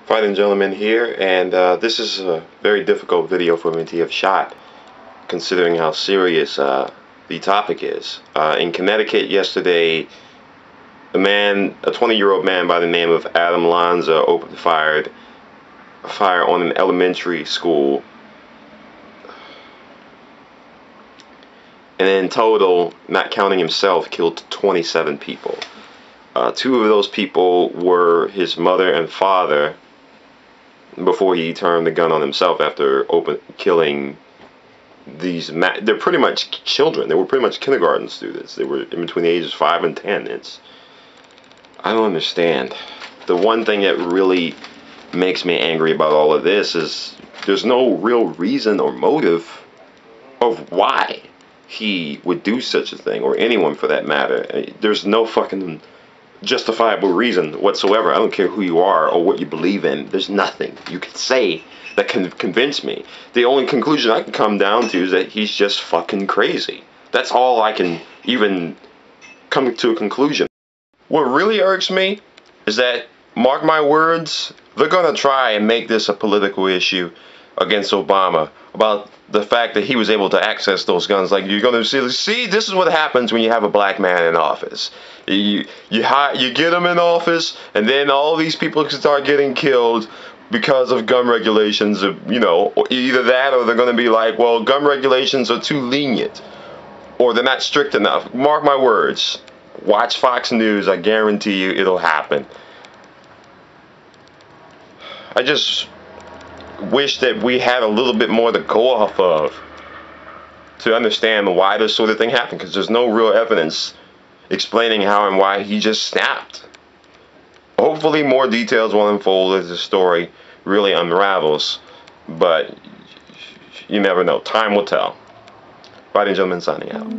Fighting Gentleman here, and this is a very difficult video for me to have shot, considering how serious the topic is. In Connecticut yesterday, a 20-year-old man by the name of Adam Lanza opened fire on an elementary school, and in total, not counting himself, killed 27 people. Two of those people were his mother and father, before he turned the gun on himself after killing these they're pretty much children. They were pretty much kindergarten students. They were in between the ages 5 and 10. I don't understand. The one thing that really makes me angry about all of this is there's no real reason or motive of why he would do such a thing, or anyone for that matter. There's no fucking justifiable reason whatsoever. I don't care who you are or what you believe in. There's nothing you can say that can convince me. The only conclusion I can come down to is that he's just fucking crazy. That's all I can even come to a conclusion. What really irks me is that, mark my words, they're gonna try and make this a political issue against Obama about the fact that he was able to access those guns. Like, you're gonna see, this is what happens when you have a black man in office. You get him in office, and then all these people can start getting killed because of gun regulations. You know, either that, or they're gonna be like, well, gun regulations are too lenient, or they're not strict enough. Mark my words. Watch Fox News. I guarantee you it'll happen. I just wish that we had a little bit more to go off of to understand why this sort of thing happened, because there's no real evidence explaining how and why he just snapped. Hopefully more details will unfold as the story really unravels, but you never know. Time will tell. Fighting Gentleman signing out.